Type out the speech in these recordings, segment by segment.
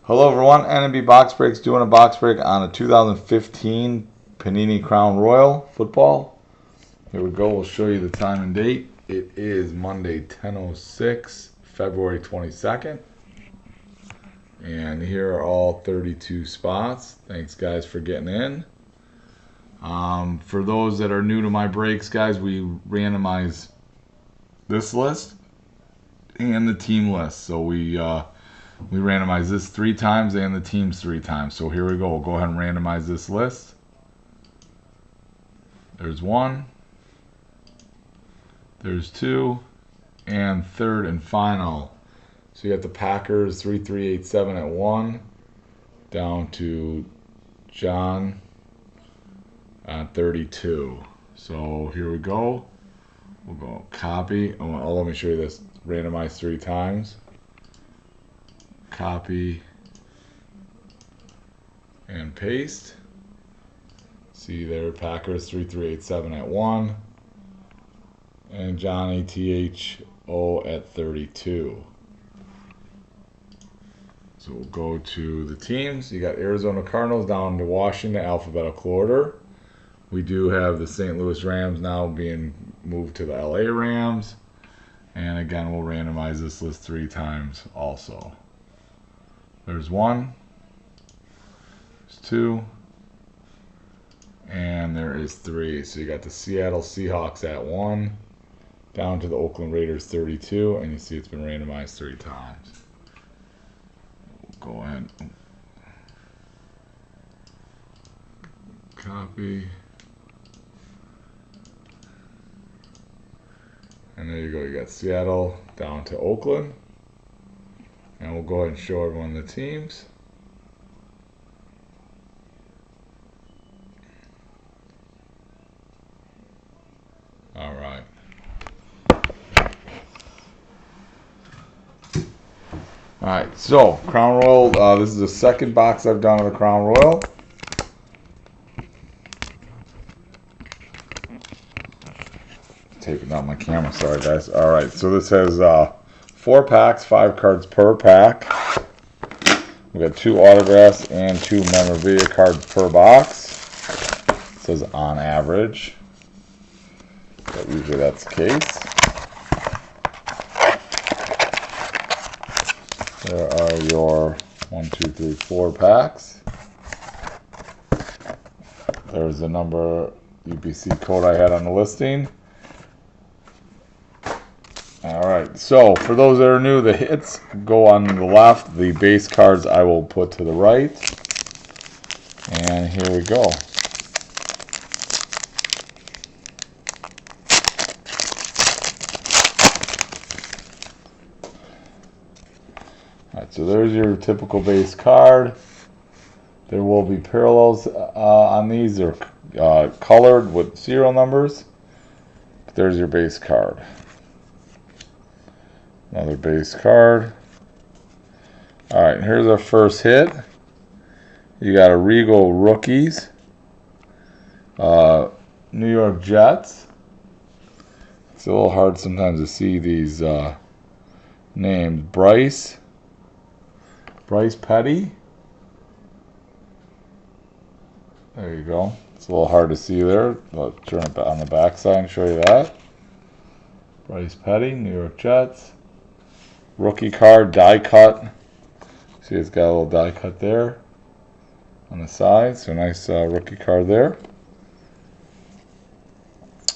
Hello everyone, NB Box Breaks doing a box break on a 2015 Panini Crown Royal football. Here we go, we'll show you the time and date. It is Monday 10:06, February 22nd. And here are all 32 spots. Thanks guys for getting in. For those that are new to my breaks, guys, we randomize this list and the team list. So we randomize this 3 times and the teams 3 times. So here we go. We'll go ahead and randomize this list. There's 1. There's 2. And third and final. So you got the Packers 3387 at 1. Down to John at 32. So here we go. We'll go copy. Oh, let me show you this. Randomize 3 times. Copy and paste. See there, Packers 3387 at 1 and Johnny THO at 32. So we'll go to the teams. You got Arizona Cardinals down to Washington, alphabetical order. We do have the St. Louis Rams now being moved to the LA Rams. And again, we'll randomize this list 3 times also. There's 1, there's 2, and there is 3. So you got the Seattle Seahawks at 1, down to the Oakland Raiders 32, and you see it's been randomized 3 times. We'll go ahead and copy. And there you go, you got Seattle down to Oakland. And we'll go ahead and show everyone the teams. All right. All right, so Crown Royal, this is the second box I've done of the Crown Royal. Taping down my camera, sorry guys. All right, so this has 4 packs, 5 cards per pack. We got 2 autographs and 2 memorabilia cards per box. It says on average, but usually that's the case. There are your 1, 2, 3, 4 packs. There's the number UPC code I had on the listing. Alright, so for those that are new, the hits go on the left, the base cards I will put to the right. And here we go. Alright, so there's your typical base card. There will be parallels on these. They're colored with serial numbers. But there's your base card. Another base card. Alright, here's our first hit. You got a Regal Rookies. New York Jets. It's a little hard sometimes to see these names. Bryce Petty. There you go. It's a little hard to see there. I'll turn it on the back side and show you that. Bryce Petty, New York Jets. Rookie card, die cut. See, it's got a little die cut there on the side. So nice rookie card there.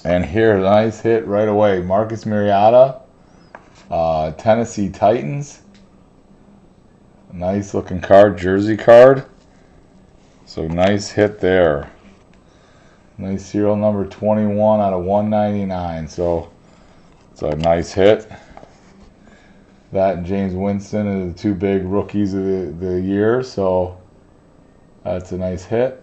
And here, a nice hit right away. Marcus Mariota, Tennessee Titans. Nice looking card, jersey card. So nice hit there. Nice serial number 21 out of 199. So it's a nice hit. That and James Winston are the 2 big rookies of the year, so that's a nice hit.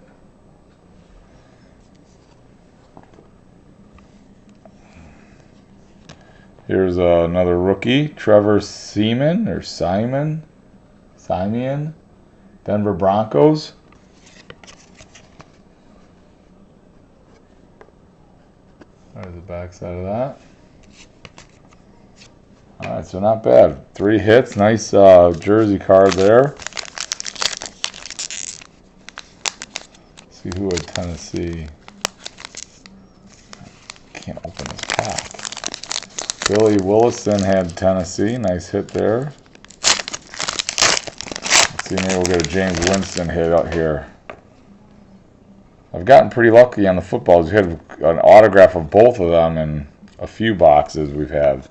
Here's another rookie, Trevor Siemian, Denver Broncos. There's the back side of that. Alright, so not bad. 3 hits. Nice jersey card there. See who had Tennessee. Can't open this pack. Billy Willison had Tennessee. Nice hit there. Let's see, maybe we'll get a James Winston hit out here. I've gotten pretty lucky on the footballs. We had an autograph of both of them in a few boxes we've had.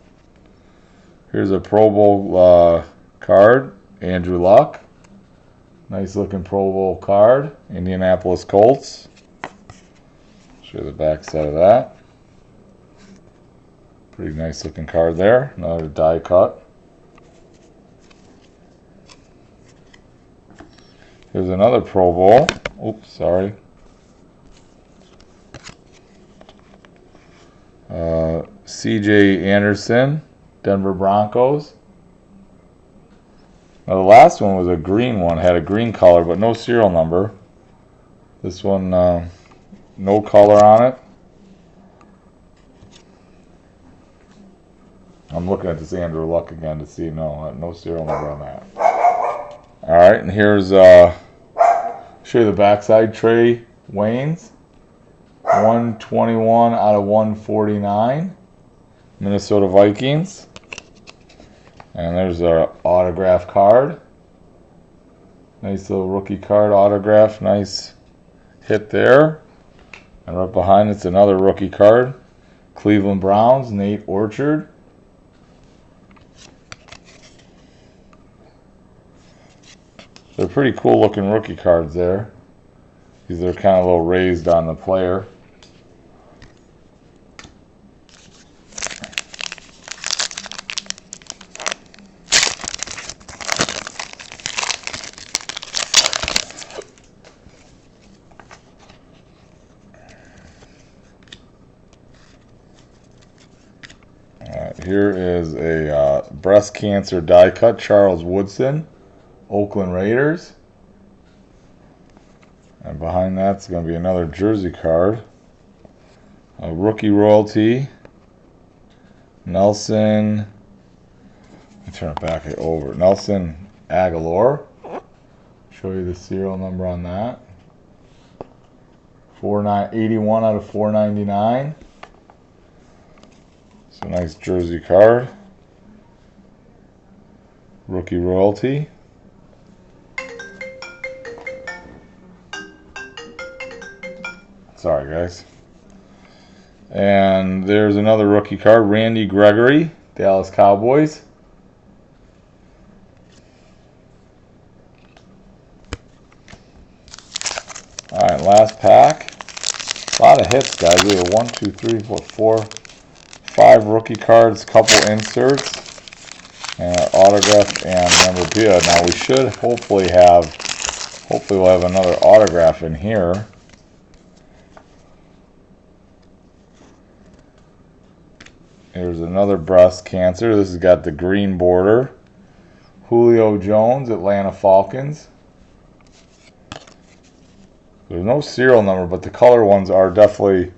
Here's a Pro Bowl card. Andrew Luck. Nice looking Pro Bowl card. Indianapolis Colts. Show you the back side of that. Pretty nice looking card there. Another die cut. Here's another Pro Bowl. Oops, sorry. C.J. Anderson, Denver Broncos. Now the last one was a green one, had a green color, but no serial number. This one, no color on it. I'm looking at this Andrew Luck again to see no serial number on that. All right, and here's show you the backside. Trey Waynes, 121 out of 149, Minnesota Vikings. And there's our autograph card. Nice little rookie card autograph. Nice hit there. And right behind it's another rookie card. Cleveland Browns, Nate Orchard. They're pretty cool looking rookie cards there. These are kind of a little raised on the player. Here is a breast cancer die cut, Charles Woodson, Oakland Raiders. And behind that's going to be another jersey card. A rookie royalty, Nelson, let me turn it back over, Nelson Aguilar. Show you the serial number on that. 81 out of 499. It's a nice jersey card. Rookie royalty. Sorry, guys. And there's another rookie card. Randy Gregory, Dallas Cowboys. All right, last pack. A lot of hits, guys. We have 1, 2, 3, 4, 5 rookie cards, couple inserts, and our autograph and memorabilia. Now we should hopefully we'll have another autograph in here. Here's another breast cancer. This has got the green border. Julio Jones, Atlanta Falcons. There's no serial number, but the color ones are definitely,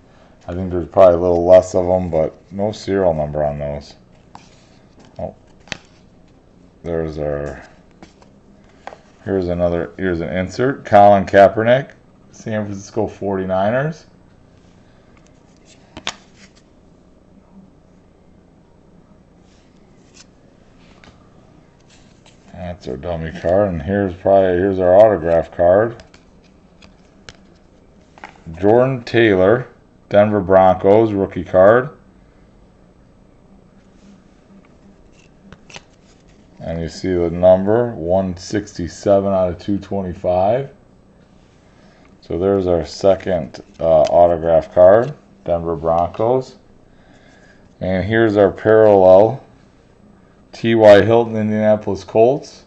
I think there's probably a little less of them, but no serial number on those. Oh, here's an insert. Colin Kaepernick, San Francisco 49ers. That's our dummy card, and here's our autograph card. Jordan Taylor, Denver Broncos, rookie card. And you see the number, 167 out of 225. So there's our second autograph card, Denver Broncos. And here's our parallel, T.Y. Hilton, Indianapolis Colts.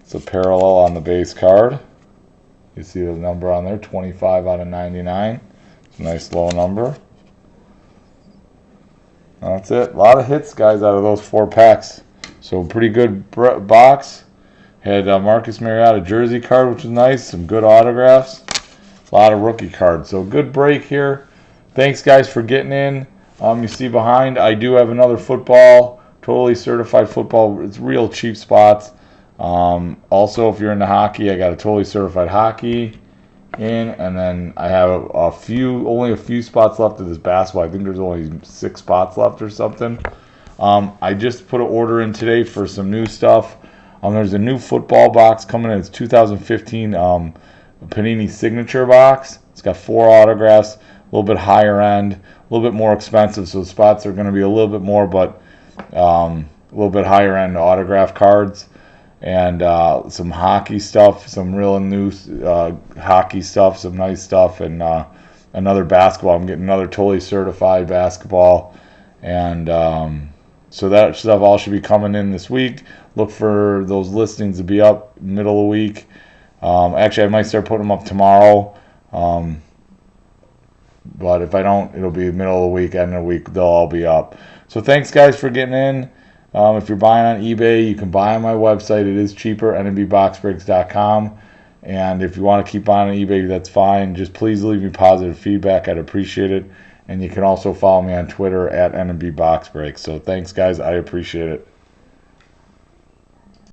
It's a parallel on the base card. You see the number on there, 25 out of 99. It's a nice low number. That's it. A lot of hits, guys, out of those 4 packs. So pretty good box. Had Marcus Mariota jersey card, which was nice. Some good autographs. A lot of rookie cards. So good break here. Thanks, guys, for getting in. You see behind, I do have another football. Totally certified football. It's real cheap spots. Also, if you're into hockey, I got a totally certified hockey. in, and then I have only a few spots left of this basketball. I think there's only 6 spots left or something. I just put an order in today for some new stuff. There's a new football box coming in. It's 2015 Panini signature box. It's got 4 autographs, a little bit higher end, a little bit more expensive, so the spots are going to be a little bit more, but a little bit higher end autograph cards. And some hockey stuff, some real new hockey stuff, some nice stuff, and another basketball. I'm getting another totally certified basketball, and so that stuff all should be coming in this week. Look for those listings to be up middle of the week. Actually, I might start putting them up tomorrow, but if I don't, it'll be middle of the week, end of the week, they'll all be up. So thanks, guys, for getting in. If you're buying on eBay, you can buy on my website. It is cheaper, nmbboxbreaks.com. And if you want to keep buying on eBay, that's fine. Just please leave me positive feedback. I'd appreciate it. And you can also follow me on Twitter at nmbboxbreaks. So thanks, guys. I appreciate it.